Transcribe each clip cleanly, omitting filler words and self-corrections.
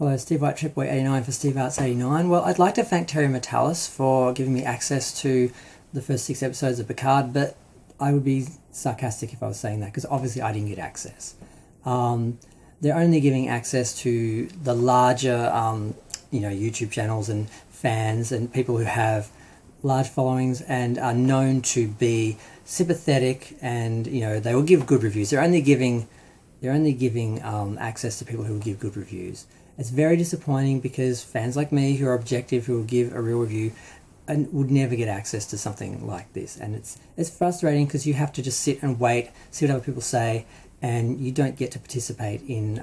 Hello, Steve White, Tripway 89 for Steve Arts 89. Well, I'd like to thank Terry Metalis for giving me access to the first 6 episodes of Picard, but I would be sarcastic if I was saying that, because obviously I didn't get access. They're only giving access to the larger, YouTube channels and fans and people who have large followings and are known to be sympathetic, and they will give good reviews. They're only giving access to people who will give good reviews. It's very disappointing because fans like me who are objective, who will give a real review, and would never get access to something like this. And it's frustrating because you have to just sit and wait, see what other people say, and you don't get to participate in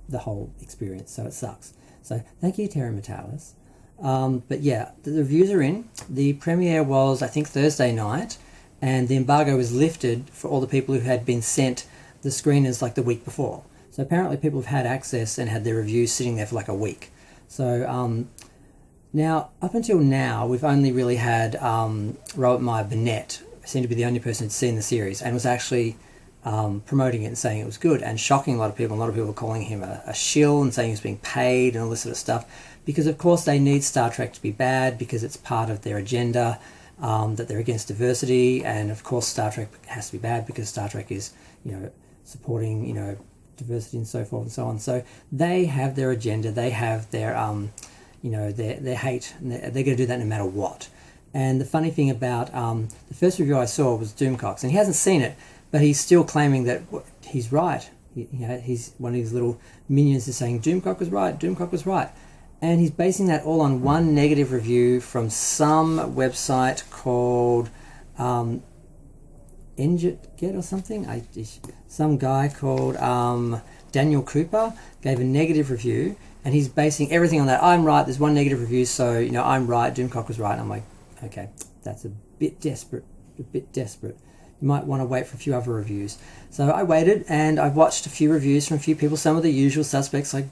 the whole experience. So it sucks. So thank you, Terry Metalis. But yeah, the reviews are in. The premiere was, I think, Thursday night, and the embargo was lifted for all the people who had been sent the screeners like the week before. So apparently people have had access and had their reviews sitting there for like a week. So now, up until now, we've only really had Robert Meyer Burnett seemed to be the only person who'd seen the series and was actually promoting it and saying it was good and shocking a lot of people. A lot of people were calling him a shill and saying he was being paid and all this sort of stuff, because of course they need Star Trek to be bad because it's part of their agenda, that they're against diversity, and of course Star Trek has to be bad because Star Trek is, supporting, diversity and so forth and so on. So they have their agenda, they have their their hate, and they're going to do that no matter what. And the funny thing about the first review I saw was Doomcox, and he hasn't seen it, but he's still claiming that he's right. He's one of his little minions is saying Doomcock was right, Doomcock was right. And he's basing that all on one negative review from some website called Get or something. Some guy called Daniel Cooper gave a negative review, and he's basing everything on that. I'm right, there's one negative review, so I'm right, Doomcock was right. And I'm like, okay, that's a bit desperate. You might want to wait for a few other reviews. So I waited, and I watched a few reviews from a few people, some of the usual suspects like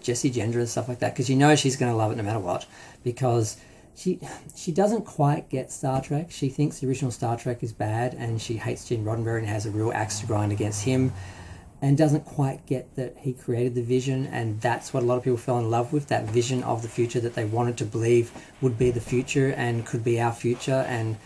Jessie Gender and stuff like that, because she's going to love it no matter what, because she doesn't quite get Star Trek. She thinks the original Star Trek is bad, and she hates Gene Roddenberry and has a real axe to grind against him, and doesn't quite get that he created the vision, and that's what a lot of people fell in love with, that vision of the future that they wanted to believe would be the future and could be our future, and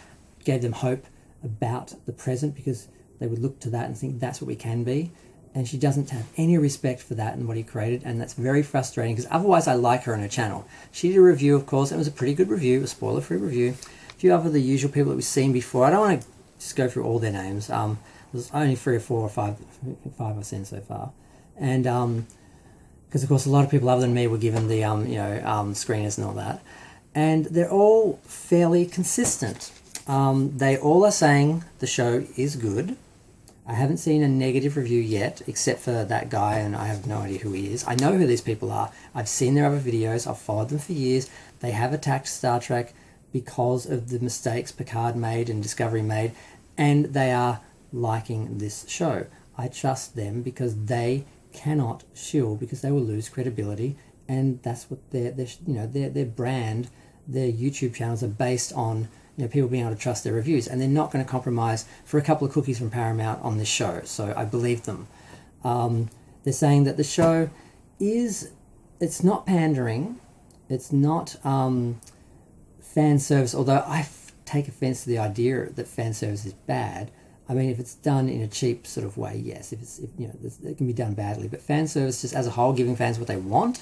gave them hope about the present because they would look to that and think that's what we can be. And she doesn't have any respect for that and what he created, and that's very frustrating because otherwise I like her on her channel. She did a review, of course, and it was a pretty good review, a spoiler-free review. A few other the usual people that we've seen before. I don't want to just go through all their names. There's only 3 or 4 or 5 I've seen so far. And because of course a lot of people other than me were given the screeners and all that. And they're all fairly consistent. They all are saying the show is good. I haven't seen a negative review yet, except for that guy, and I have no idea who he is. I know who these people are. I've seen their other videos. I've followed them for years. They have attacked Star Trek because of the mistakes Picard made and Discovery made, and they are liking this show. I trust them because they cannot shill, because they will lose credibility, and that's what their brand, their YouTube channels are based on. People being able to trust their reviews, and they're not going to compromise for a couple of cookies from Paramount on this show, so I believe them. They're saying that the show it's not pandering, it's not fan service, although I take offense to the idea that fan service is bad. I mean, if it's done in a cheap sort of way, yes, it can be done badly, but fan service just as a whole, giving fans what they want,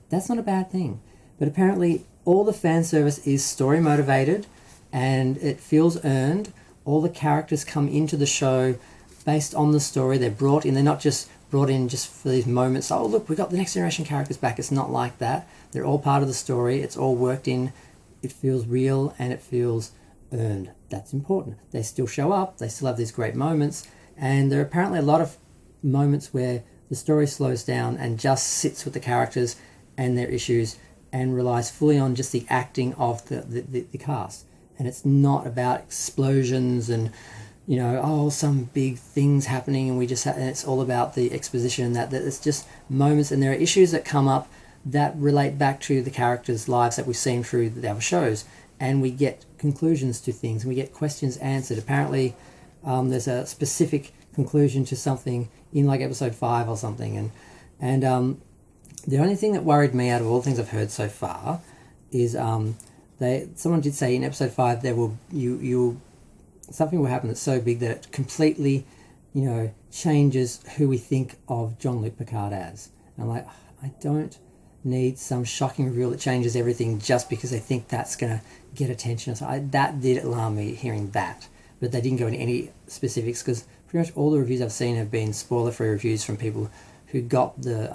that's not a bad thing. But apparently all the fan service is story motivated, and it feels earned. All the characters come into the show based on the story. They're brought in. They're not just brought in just for these moments. Oh, look, we got the Next Generation characters back. It's not like that. They're all part of the story. It's all worked in. It feels real and it feels earned. That's important. They still show up. They still have these great moments. And there are apparently a lot of moments where the story slows down and just sits with the characters and their issues and relies fully on just the acting of the cast. And it's not about explosions and, some big things happening, and and it's all about the exposition, that it's just moments, and there are issues that come up that relate back to the characters' lives that we've seen through the other shows, and we get conclusions to things, and we get questions answered. Apparently, there's a specific conclusion to something in like episode 5 or something, and The only thing that worried me out of all the things I've heard so far is someone did say in episode 5 there will something will happen that's so big that it completely, changes who we think of Jean-Luc Picard as. And I'm like, I don't need some shocking reveal that changes everything just because they think that's going to get attention. So that did alarm me hearing that, but they didn't go into any specifics because pretty much all the reviews I've seen have been spoiler-free reviews from people who got the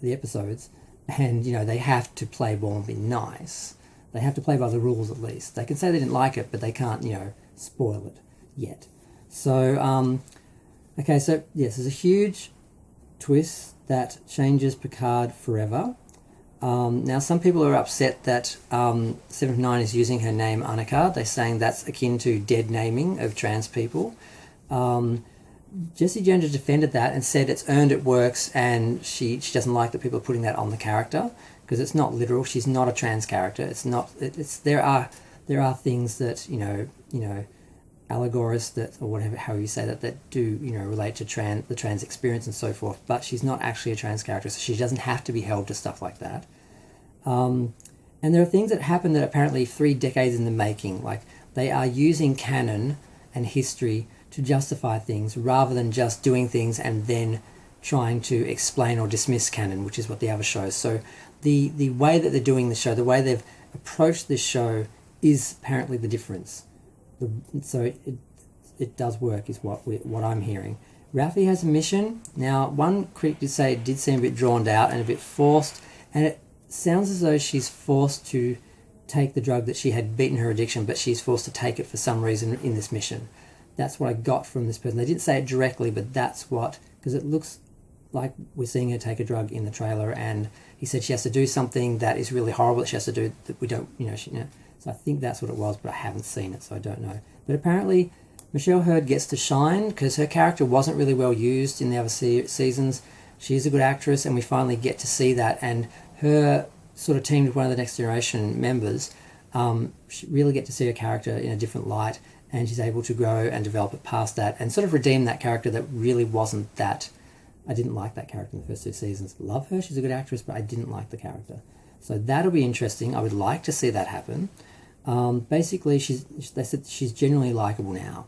episodes, and they have to play ball and be nice. They have to play by the rules at least. They can say they didn't like it, but they can't spoil it yet. So okay, so yes, there's a huge twist that changes Picard forever. Now some people are upset that 7 of 9 is using her name Annika. They're saying that's akin to dead naming of trans people. Jessie Jones defended that and said it's earned, it works, and she doesn't like that people are putting that on the character because it's not literal. She's not a trans character. It's not. There are things that allegories that, or whatever, however you say that do relate to the trans experience and so forth. But she's not actually a trans character, so she doesn't have to be held to stuff like that. And there are things that happen that apparently 3 decades in the making, like they are using canon and history to justify things rather than just doing things and then trying to explain or dismiss canon, which is what the other shows. So the way that they're doing the show, the way they've approached this show is apparently the difference. So it does work, is what I'm hearing. Raffi has a mission. Now, one critic did say it did seem a bit drawn out and a bit forced, and it sounds as though she's forced to take the drug that she had beaten her addiction, but she's forced to take it for some reason in this mission. That's what I got from this person. They didn't say it directly, but that's what, because it looks like we're seeing her take a drug in the trailer, and he said she has to do something that is really horrible that she has to do that we don't, So I think that's what it was, but I haven't seen it, so I don't know. But apparently Michelle Hurd gets to shine because her character wasn't really well used in the other seasons. She is a good actress, and we finally get to see that, and her sort of team with one of the Next Generation members, really get to see her character in a different light, and she's able to grow and develop it past that and sort of redeem that character that really wasn't that. I didn't like that character in the first 2 seasons. Love her, she's a good actress, but I didn't like the character. So that'll be interesting. I would like to see that happen. Basically, they said she's genuinely likeable now.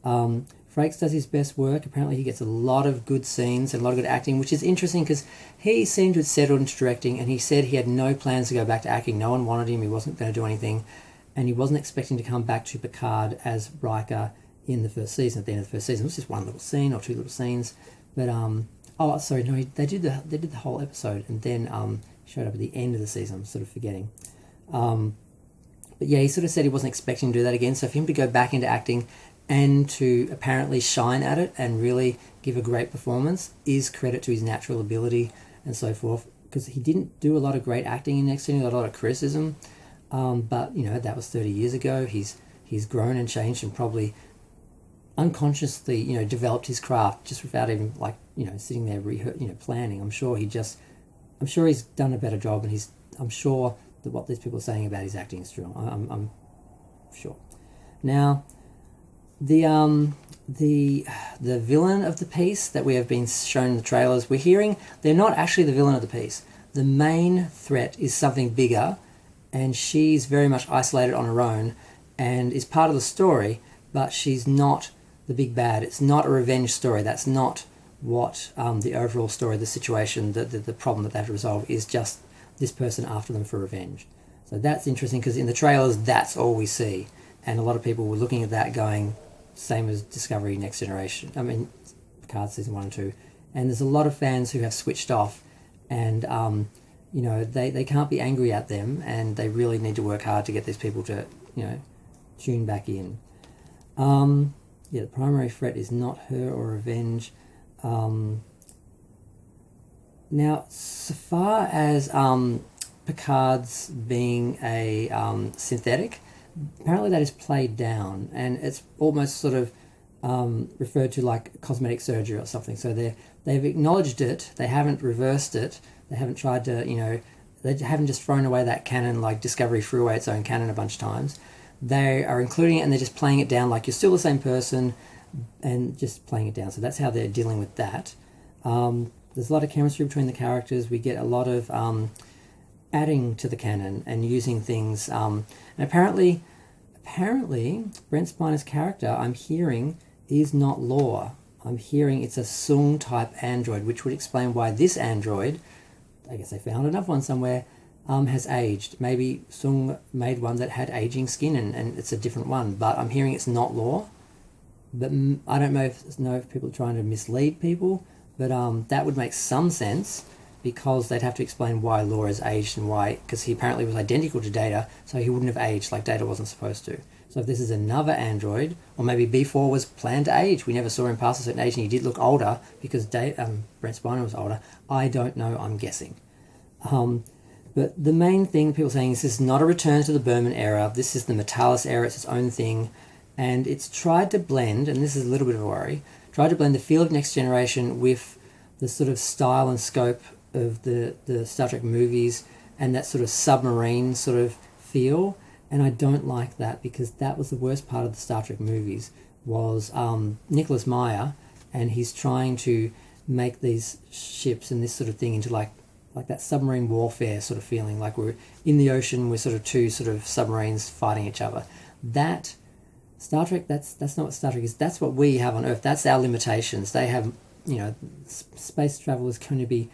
Frakes does his best work. Apparently he gets a lot of good scenes and a lot of good acting, which is interesting because he seemed to have settled into directing, and he said he had no plans to go back to acting. No one wanted him. He wasn't going to do anything. And he wasn't expecting to come back to Picard as Riker in the first season, at the end of the first season. It was just one little scene or 2 little scenes. But, they did the whole episode and then showed up at the end of the season. I'm sort of forgetting. But yeah, he sort of said he wasn't expecting to do that again. So for him to go back into acting and to apparently shine at it and really give a great performance is credit to his natural ability and so forth. Because he didn't do a lot of great acting in Next Gen, he got a lot of criticism. But that was 30 years ago. He's grown and changed and probably unconsciously developed his craft just without even sitting there planning. I'm sure he's done a better job, and I'm sure that what these people are saying about his acting is true. I'm sure. Now, the villain of the piece that we have been shown in the trailers, we're hearing they're not actually the villain of the piece. The main threat is something bigger, and she's very much isolated on her own and is part of the story, but she's not the big bad. It's not a revenge story. That's not what the overall story, the situation, the problem that they have to resolve is just this person after them for revenge. So that's interesting because in the trailers, that's all we see. And a lot of people were looking at that going, same as Discovery Next Generation. I mean, Picard Season 1 and 2. And there's a lot of fans who have switched off and they can't be angry at them, and they really need to work hard to get these people to, tune back in. The primary threat is not her or revenge. Now, so far as Picard's being a synthetic, apparently that is played down, and it's almost sort of referred to like cosmetic surgery or something. So they've acknowledged it, they haven't reversed it, they haven't tried to, they haven't just thrown away that canon like Discovery threw away its own canon a bunch of times. They are including it and they're just playing it down like you're still the same person. and just playing it down. So that's how they're dealing with that. There's a lot of chemistry between the characters. We get a lot of adding to the canon and using things. And apparently, Brent Spiner's character, I'm hearing, is not Lore. I'm hearing it's a Sung type android, which would explain why this android, I guess they found another one somewhere, has aged. Maybe Sung made one that had aging skin and it's a different one, but I'm hearing it's not Lore. But I don't know if people are trying to mislead people, but that would make some sense, because they'd have to explain why Lore has aged and why, because he apparently was identical to Data, so he wouldn't have aged like Data wasn't supposed to. So if this is another android, or maybe B4 was planned to age, we never saw him past a certain age and he did look older because Brent Spiner was older. I don't know, I'm guessing. But the main thing people are saying is this is not a return to the Berman era, this is the Metalis era, it's its own thing, and it's tried to blend, and this is a little bit of a worry, tried to blend the feel of Next Generation with the sort of style and scope of the Star Trek movies and that sort of submarine sort of feel, and I don't like that, because that was the worst part of the Star Trek movies, was Nicholas Meyer, and he's trying to make these ships and this sort of thing into like that submarine warfare sort of feeling, like we're in the ocean, we're sort of two sort of submarines fighting each other. That Star Trek, that's not what Star Trek is. That's what we have on Earth. That's our limitations. They have, space travel is going to be,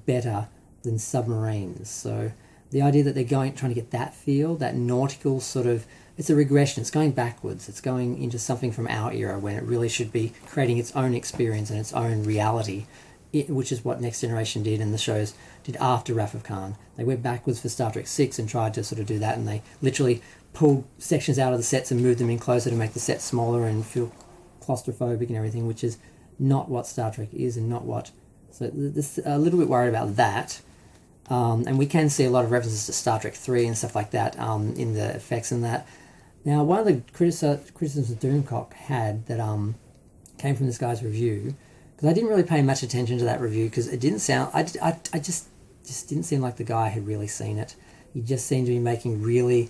better than submarines. So the idea that they're trying to get that feel, that nautical sort of, it's a regression. It's going backwards. It's going into something from our era when it really should be creating its own experience and its own reality, which is what Next Generation did and the shows did after Wrath of Khan. They went backwards for Star Trek 6 and tried to sort of do that, and they literally pulled sections out of the sets and moved them in closer to make the set smaller and feel claustrophobic and everything, which is not what Star Trek is and not what... So this a little bit worried about that. And we can see a lot of references to Star Trek 3 and stuff like that in the effects and that. Now, one of the criticisms Doomcock had that came from this guy's review, because I didn't really pay much attention to that review, because it didn't sound... I just didn't seem like the guy had really seen it. He just seemed to be making really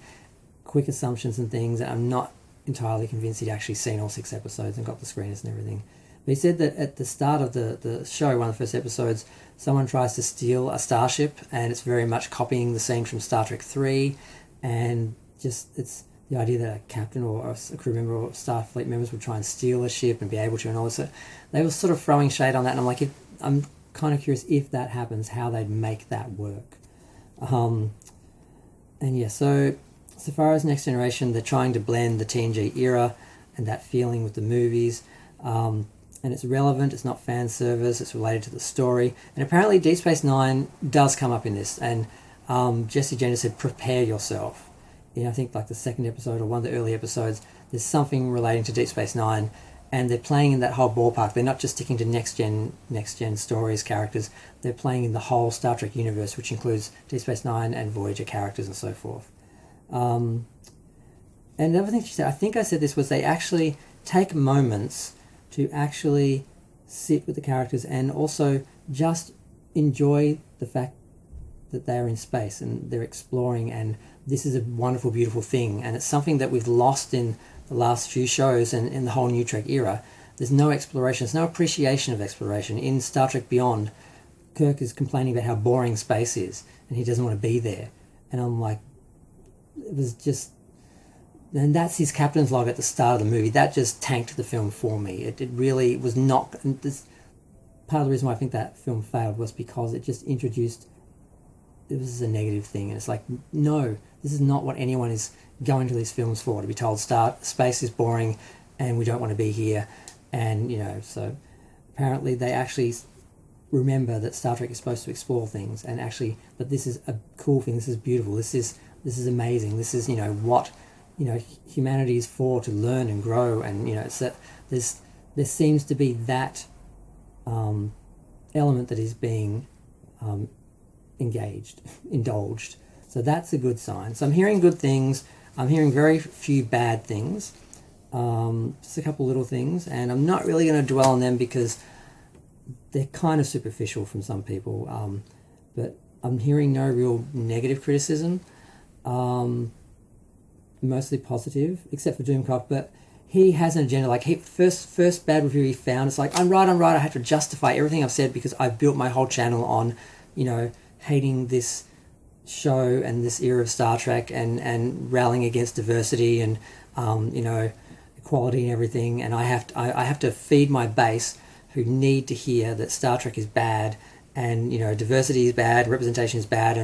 quick assumptions and things, and I'm not entirely convinced he'd actually seen all 6 episodes and got the screeners and everything. But he said that at the start of the show, one of the first episodes, someone tries to steal a starship, and it's very much copying the scene from Star Trek 3, and just it's the idea that a captain or a crew member or Starfleet members would try and steal a ship and be able to and all this. So they were sort of throwing shade on that, and I'm like, I'm kind of curious if that happens, how they'd make that work. And yeah, so far as Next Generation, they're trying to blend the TNG era and that feeling with the movies. And it's relevant, it's not fan service, it's related to the story. And apparently Deep Space Nine does come up in this. And Jesse Jenner said, prepare yourself. I think like the second episode or one of the early episodes, there's something relating to Deep Space Nine. And they're playing in that whole ballpark. They're not just sticking to next gen stories, characters. They're playing in the whole Star Trek universe, which includes Deep Space Nine and Voyager characters and so forth. And the other thing she said, I think I said this, was they actually take moments to actually sit with the characters and also just enjoy the fact that they're in space and they're exploring, and this is a wonderful, beautiful thing. And it's something that we've lost in the last few shows and in the whole New Trek era. There's no exploration, there's no appreciation of exploration. In Star Trek Beyond, Kirk is complaining about how boring space is and he doesn't want to be there. And I'm like, it was just... And that's his captain's log at the start of the movie. That just tanked the film for me. It really was not... This, part of the reason why I think that film failed was because it just introduced... It was a negative thing. And it's like, no, this is not what anyone is going to these films for. To be told, space is boring and we don't want to be here. And, so apparently they actually remember that Star Trek is supposed to explore things and actually... But this is a cool thing. This is beautiful. This is amazing. This is, what... humanity is for, to learn and grow, and it's that there seems to be that element that is being indulged. So that's a good sign. So I'm hearing good things. I'm hearing very few bad things. Just a couple little things, and I'm not really going to dwell on them because they're kind of superficial from some people. But I'm hearing no real negative criticism. Mostly positive, except for Doomcock, but he has an agenda. Like, first bad review he found, it's like, I'm right. I have to justify everything I've said because I've built my whole channel on, hating this show and this era of Star Trek and rallying against diversity and equality and everything. And I have to feed my base who need to hear that Star Trek is bad and diversity is bad, representation is bad,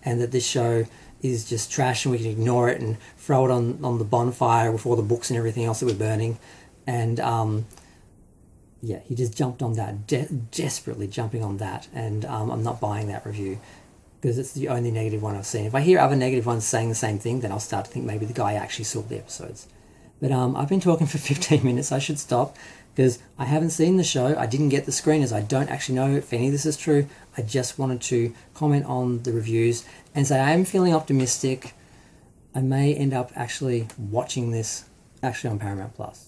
and that this show is just trash and we can ignore it and throw it on the bonfire with all the books and everything else that we're burning. And he just jumped on that, desperately jumping on that, and I'm not buying that review because it's the only negative one I've seen. If I hear other negative ones saying the same thing, then I'll start to think maybe the guy actually saw the episodes. But I've been talking for 15 minutes. I should stop because I haven't seen the show. I didn't get the screeners. I don't actually know if any of this is true. I just wanted to comment on the reviews and say I am feeling optimistic. I may end up actually watching this on Paramount Plus.